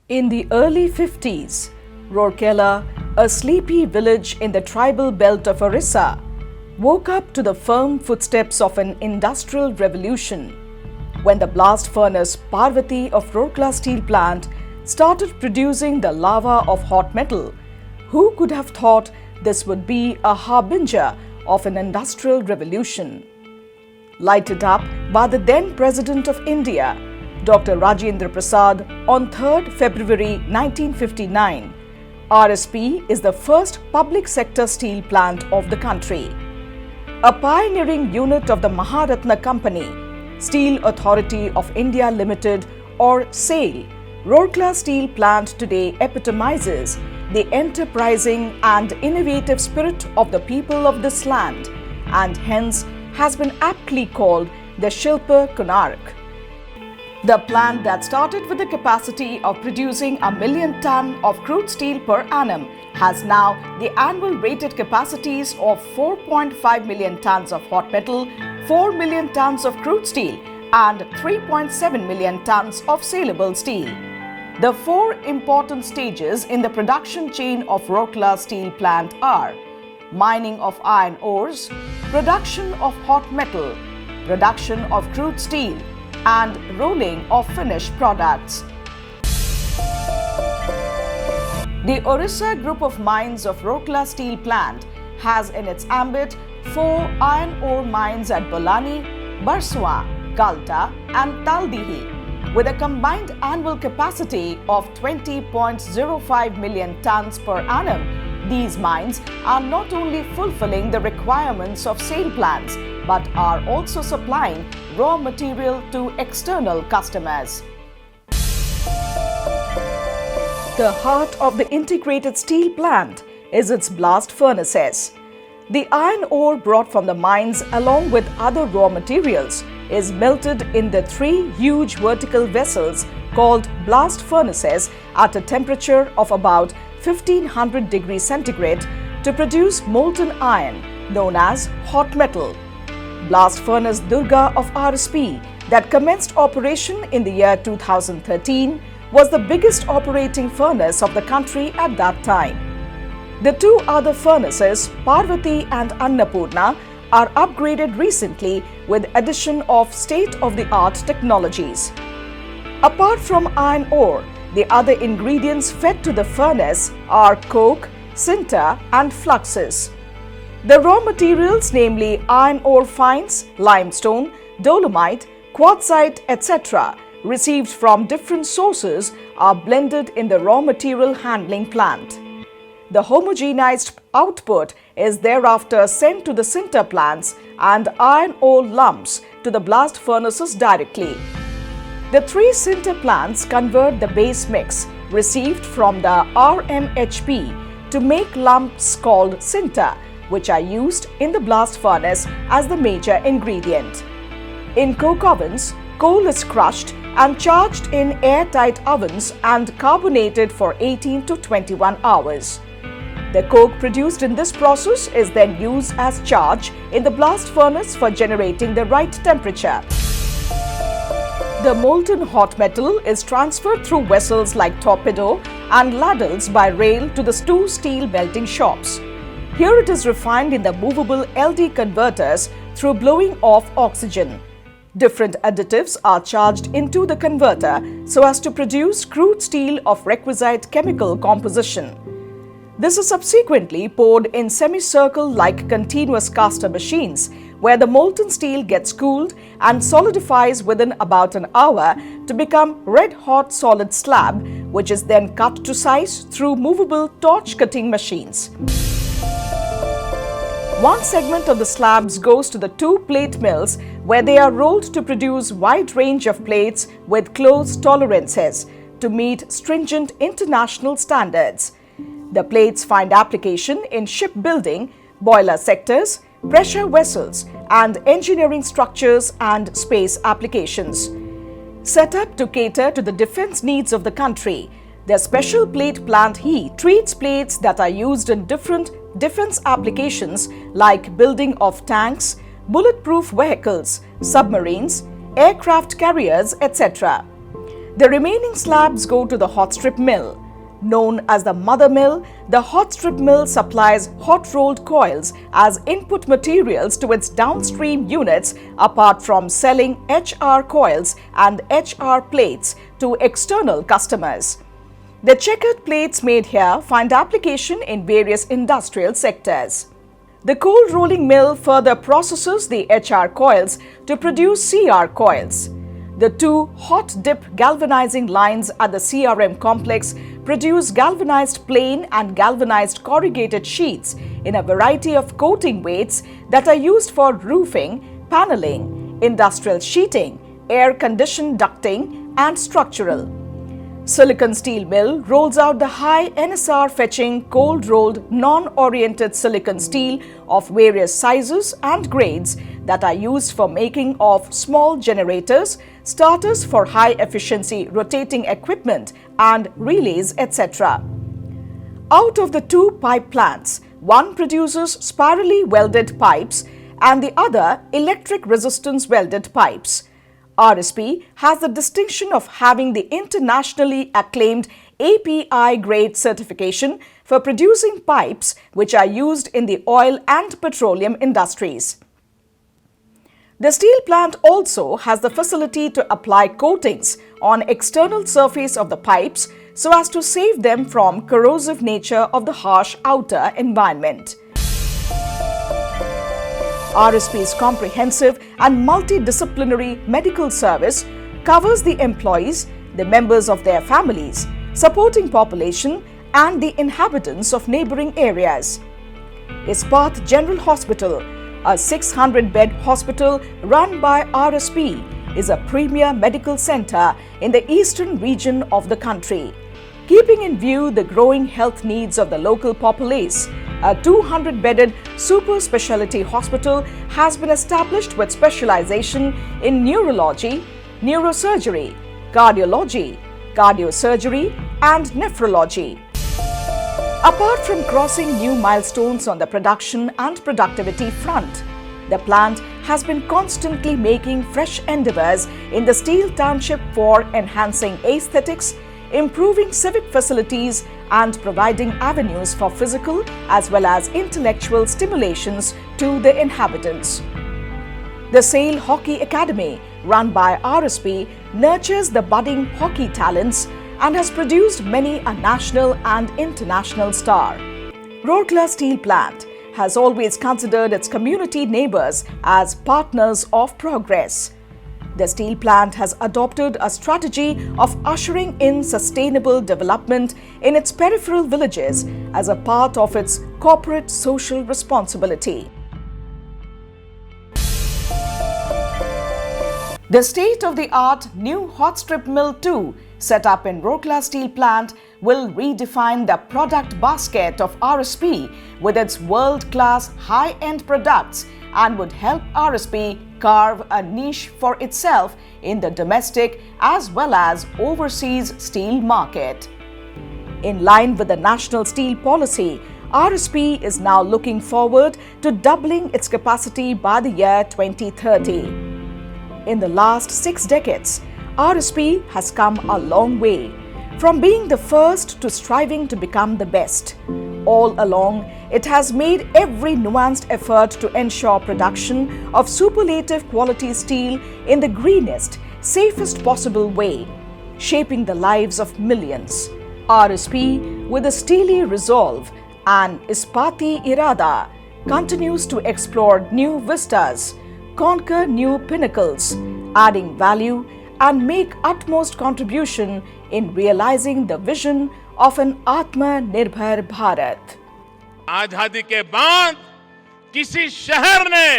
In the early 50s, Rourkela, a sleepy village in the tribal belt of Orissa, woke up to the firm footsteps of an industrial revolution when the blast furnace Parvati of Rourkela steel plant started producing the lava of hot metal. Who could have thought this would be a harbinger of an industrial revolution? Lighted up by the then President of India, Dr. Rajendra Prasad, on 3rd February 1959, RSP is the first public sector steel plant of the country. A pioneering unit of the Maharatna Company, Steel Authority of India Limited or SAIL, Rourkela steel plant today epitomizes the enterprising and innovative spirit of the people of this land and hence has been aptly called the Shilpa Konark. The plant that started with the capacity of producing 1 million ton of crude steel per annum has now the annual rated capacities of 4.5 million tons of hot metal, 4 million tons of crude steel and 3.7 million tons of saleable steel. The four important stages in the production chain of Rourkela steel plant are mining of iron ores, production of hot metal, production of crude steel, and rolling of finished products. The Orissa group of mines of Rourkela steel plant has in its ambit 4 iron ore mines at Bolani, Barsua, Galta and Taldihi with a combined annual capacity of 20.05 million tons per annum. These mines are not only fulfilling the requirements of SAIL plants but are also supplying raw material to external customers. The heart of the integrated steel plant is its blast furnaces. The iron ore brought from the mines along with other raw materials is melted in the 3 huge vertical vessels called blast furnaces at a temperature of about 1500 degrees centigrade to produce molten iron known as hot metal. Blast furnace Durga of RSP that commenced operation in the year 2013 was the biggest operating furnace of the country at that time. The 2 other furnaces, Parvati and Annapurna, are upgraded recently with addition of state-of-the-art technologies. Apart from iron ore, the other ingredients fed to the furnace are coke, sinter and fluxes. The raw materials, namely iron ore fines, limestone, dolomite, quartzite, etc., received from different sources are blended in the raw material handling plant. The homogenized output is thereafter sent to the sinter plants and iron ore lumps to the blast furnaces directly. The 3 sinter plants convert the base mix received from the RMHP to make lumps called sinter, which are used in the blast furnace as the major ingredient. In coke ovens, coal is crushed and charged in airtight ovens and carbonated for 18 to 21 hours. The coke produced in this process is then used as charge in the blast furnace for generating the right temperature. The molten hot metal is transferred through vessels like torpedo and ladles by rail to the 2 steel melting shops. Here it is refined in the movable LD converters through blowing off oxygen. Different additives are charged into the converter so as to produce crude steel of requisite chemical composition. This is subsequently poured in semicircle-like continuous caster machines where the molten steel gets cooled and solidifies within about an hour to become red-hot solid slab, which is then cut to size through movable torch cutting machines. One segment of the slabs goes to the 2 plate mills where they are rolled to produce wide range of plates with close tolerances to meet stringent international standards. The plates find application in shipbuilding, boiler sectors, pressure vessels and engineering structures and space applications. Set up to cater to the defense needs of the country, the special plate plant heat treats plates that are used in different defense applications like building of tanks, bulletproof vehicles, submarines, aircraft carriers, etc. The remaining slabs go to the hot strip mill. Known as the mother mill, the hot strip mill supplies hot rolled coils as input materials to its downstream units, apart from selling HR coils and HR plates to external customers. The checkered plates made here find application in various industrial sectors. The cold rolling mill further processes the HR coils to produce CR coils. The two hot dip galvanizing lines at the CRM complex produce galvanized plain and galvanized corrugated sheets in a variety of coating weights that are used for roofing, paneling, industrial sheeting, air-conditioned ducting, and structural. Silicon Steel Mill rolls out the high NSR fetching cold-rolled non-oriented silicon steel of various sizes and grades that are used for making of small generators, starters for high-efficiency rotating equipment and relays, etc. Out of the two pipe plants, one produces spirally welded pipes and the other electric resistance welded pipes. RSP has the distinction of having the internationally acclaimed API grade certification for producing pipes which are used in the oil and petroleum industries. The steel plant also has the facility to apply coatings on external surface of the pipes so as to save them from corrosive nature of the harsh outer environment. RSP's comprehensive and multidisciplinary medical service covers the employees, the members of their families, supporting population and the inhabitants of neighboring areas. Ispat General Hospital, a 600-bed hospital run by RSP, is a premier medical center in the eastern region of the country. Keeping in view the growing health needs of the local populace, a 200-bedded super specialty hospital has been established with specialization in neurology, neurosurgery, cardiology, cardiosurgery, and nephrology. Apart from crossing new milestones on the production and productivity front, the plant has been constantly making fresh endeavors in the steel township for enhancing aesthetics, improving civic facilities, and providing avenues for physical as well as intellectual stimulations to the inhabitants. The SAIL Hockey Academy, run by RSP, nurtures the budding hockey talents and has produced many a national and international star. Rourkela Steel Plant has always considered its community neighbors as partners of progress. The steel plant has adopted a strategy of ushering in sustainable development in its peripheral villages as a part of its corporate social responsibility. The state-of-the-art new hot strip mill 2 set up in Rourkela Steel Plant will redefine the product basket of RSP with its world-class high-end products and would help RSP carve a niche for itself in the domestic as well as overseas steel market. In line with the national steel policy, RSP is now looking forward to doubling its capacity by the year 2030. In the last 6 decades, RSP has come a long way, from being the first to striving to become the best. All along, it has made every nuanced effort to ensure production of superlative quality steel in the greenest, safest possible way, shaping the lives of millions. RSP, with a steely resolve and Ispati Irada, continues to explore new vistas, conquer new pinnacles, adding value and make utmost contribution in realizing the vision of an Atmanirbhar Bharat. आजादी के बाद किसी शहर ने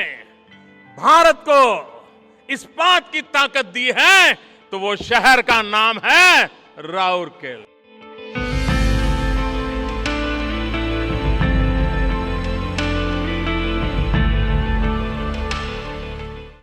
भारत को इस्पात की ताकत दी है तो वो शहर का नाम है राउरकेला।